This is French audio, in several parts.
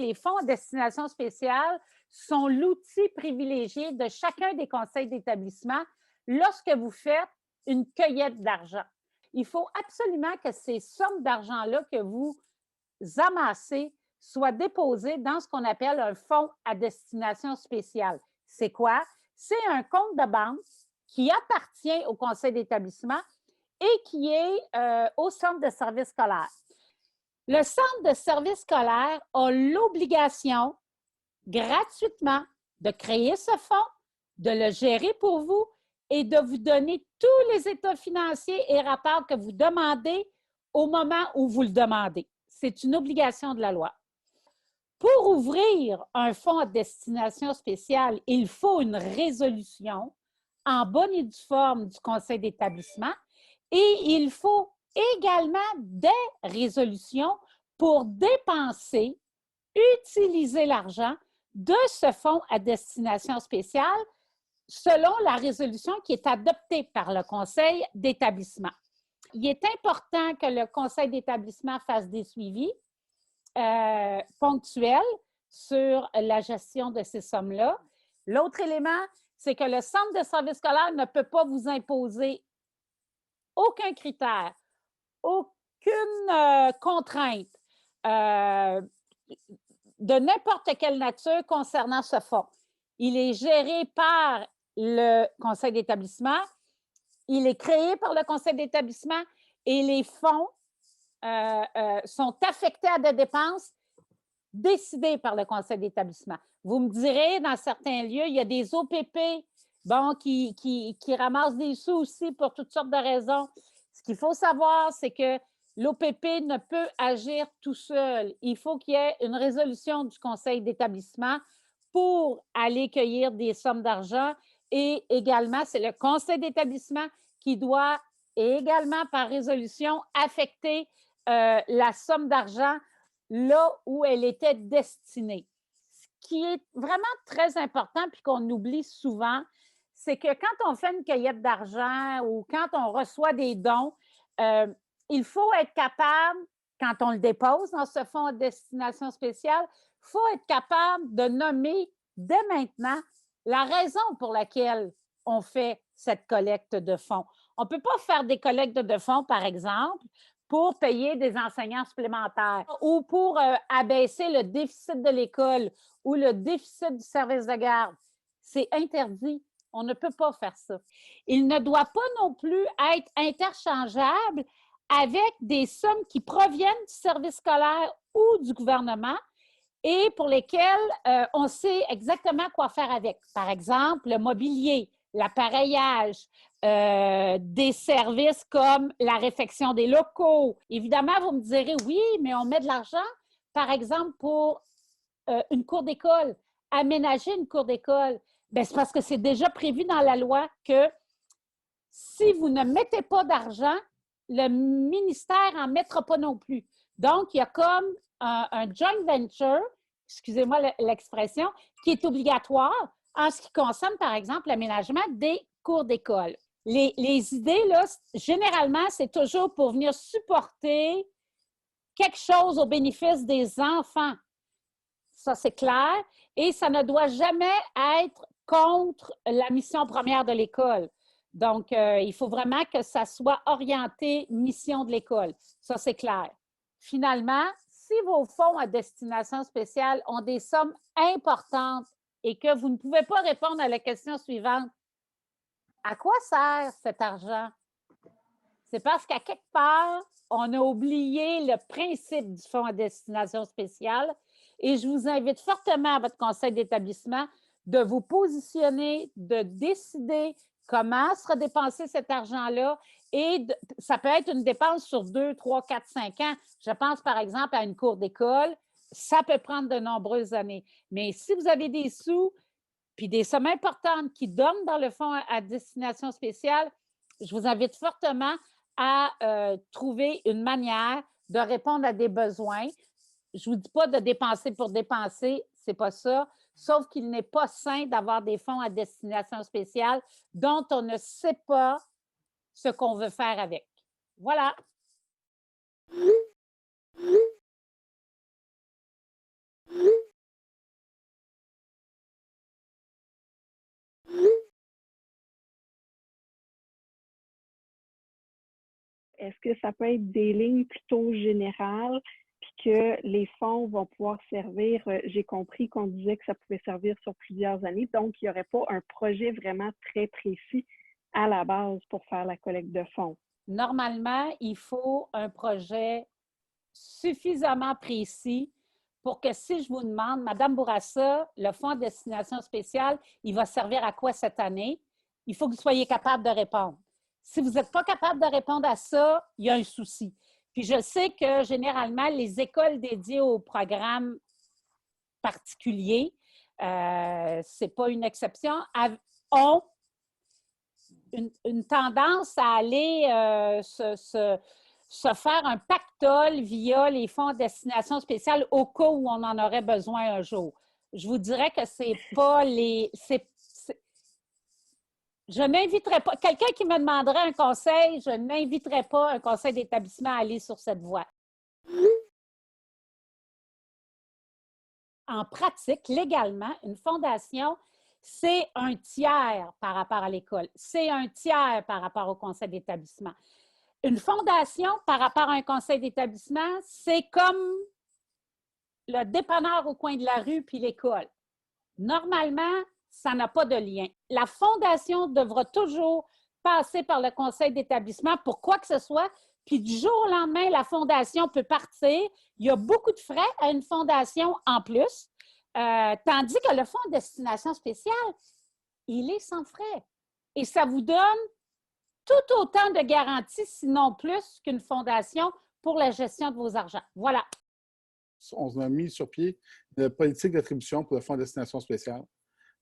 les fonds à destination spéciale sont l'outil privilégié de chacun des conseils d'établissement lorsque vous faites une cueillette d'argent. Il faut absolument que ces sommes d'argent-là que vous amassez soient déposées dans ce qu'on appelle un fonds à destination spéciale. C'est quoi? C'est un compte de banque qui appartient au conseil d'établissement et qui est au centre de services scolaires. Le centre de services scolaires a l'obligation, gratuitement, de créer ce fonds, de le gérer pour vous et de vous donner tous les états financiers et rapports que vous demandez au moment où vous le demandez. C'est une obligation de la loi. Pour ouvrir un fonds à destination spéciale, il faut une résolution en bonne et due forme du conseil d'établissement et il faut également des résolutions pour dépenser, utiliser l'argent de ce fonds à destination spéciale selon la résolution qui est adoptée par le conseil d'établissement. Il est important que le conseil d'établissement fasse des suivis ponctuels sur la gestion de ces sommes-là. L'autre élément, c'est que le centre de services scolaires ne peut pas vous imposer aucun critère, aucune contrainte de n'importe quelle nature concernant ce fonds. Il est géré par le conseil d'établissement, il est créé par le conseil d'établissement et les fonds sont affectés à des dépenses décidées par le conseil d'établissement. Vous me direz, dans certains lieux, il y a des OPP qui ramassent des sous aussi pour toutes sortes de raisons. Ce qu'il faut savoir, c'est que l'OPP ne peut agir tout seul. Il faut qu'il y ait une résolution du conseil d'établissement pour aller cueillir des sommes d'argent et également, c'est le conseil d'établissement qui doit également, par résolution, affecter la somme d'argent là où elle était destinée. Ce qui est vraiment très important puis qu'on oublie souvent, c'est que quand on fait une cueillette d'argent ou quand on reçoit des dons, il faut être capable, quand on le dépose dans ce fonds à destination spéciale, il faut être capable de nommer dès maintenant la raison pour laquelle on fait cette collecte de fonds. On ne peut pas faire des collectes de fonds, par exemple, pour payer des enseignants supplémentaires ou pour abaisser le déficit de l'école ou le déficit du service de garde. C'est interdit. On ne peut pas faire ça. Il ne doit pas non plus être interchangeable avec des sommes qui proviennent du service scolaire ou du gouvernement et pour lesquelles on sait exactement quoi faire avec. Par exemple, le mobilier, l'appareillage, des services comme la réfection des locaux. Évidemment, vous me direz, oui, mais on met de l'argent, par exemple, pour une cour d'école, aménager une cour d'école. Bien, c'est parce que c'est déjà prévu dans la loi que si vous ne mettez pas d'argent, le ministère n'en mettra pas non plus. Donc, il y a comme un joint venture, excusez-moi l'expression, qui est obligatoire en ce qui concerne, par exemple, l'aménagement des cours d'école. Les idées, là, généralement, c'est toujours pour venir supporter quelque chose au bénéfice des enfants. Ça, c'est clair. Et ça ne doit jamais être contre la mission première de l'école. Donc, il faut vraiment que ça soit orienté mission de l'école. Ça, c'est clair. Finalement, si vos fonds à destination spéciale ont des sommes importantes et que vous ne pouvez pas répondre à la question suivante, à quoi sert cet argent? C'est parce qu'à quelque part, on a oublié le principe du fonds à destination spéciale et je vous invite fortement à votre conseil d'établissement de vous positionner, de décider comment sera dépensé cet argent-là et ça peut être une dépense sur 2, 3, 4, 5 ans. Je pense par exemple à une cour d'école, ça peut prendre de nombreuses années. Mais si vous avez des sous puis des sommes importantes qui donnent dans le fonds à destination spéciale, je vous invite fortement à trouver une manière de répondre à des besoins. Je ne vous dis pas de dépenser pour dépenser, ce n'est pas ça, sauf qu'il n'est pas sain d'avoir des fonds à destination spéciale dont on ne sait pas ce qu'on veut faire avec. Voilà. est-ce que ça peut être des lignes plutôt générales, puis que les fonds vont pouvoir servir, j'ai compris qu'on disait que ça pouvait servir sur plusieurs années, donc il n'y aurait pas un projet vraiment très précis à la base pour faire la collecte de fonds? Normalement, il faut un projet suffisamment précis pour que si je vous demande, Madame Bourassa, le fonds de destination spéciale, il va servir à quoi cette année? Il faut que vous soyez capable de répondre. Si vous n'êtes pas capable de répondre à ça, il y a un souci. Puis je sais que généralement, les écoles dédiées aux programmes particuliers, ce n'est pas une exception, ont une tendance à aller se faire un pactole via les fonds de destination spéciale au cas où on en aurait besoin un jour. Je vous dirais que c'est pas les... Je n'inviterais pas... Quelqu'un qui me demanderait un conseil, je n'inviterais pas un conseil d'établissement à aller sur cette voie. En pratique, légalement, une fondation, c'est un tiers par rapport à l'école. C'est un tiers par rapport au conseil d'établissement. Une fondation, par rapport à un conseil d'établissement, c'est comme le dépanneur au coin de la rue puis l'école. Normalement, ça n'a pas de lien. La fondation devra toujours passer par le conseil d'établissement pour quoi que ce soit, puis du jour au lendemain, la fondation peut partir. Il y a beaucoup de frais à une fondation en plus, tandis que le fonds de destination spéciale, il est sans frais. Et ça vous donne tout autant de garanties, sinon plus, qu'une fondation pour la gestion de vos argents. Voilà. On a mis sur pied une politique d'attribution pour le fonds de destination spéciale.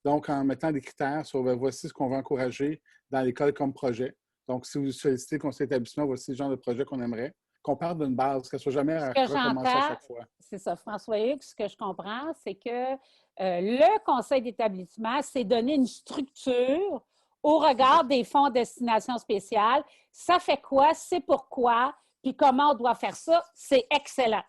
Donc, en mettant des critères sur voici ce qu'on va encourager dans l'école comme projet. Donc, si vous sollicitez le conseil d'établissement, voici le genre de projet qu'on aimerait, qu'on parte d'une base, qu'elle ne soit jamais à recommencer à chaque fois. C'est ça, François-Hugues, ce que je comprends, c'est que le conseil d'établissement s'est donné une structure au regard des fonds de destination spéciale. Ça fait quoi? C'est pourquoi? Puis comment on doit faire ça? C'est excellent.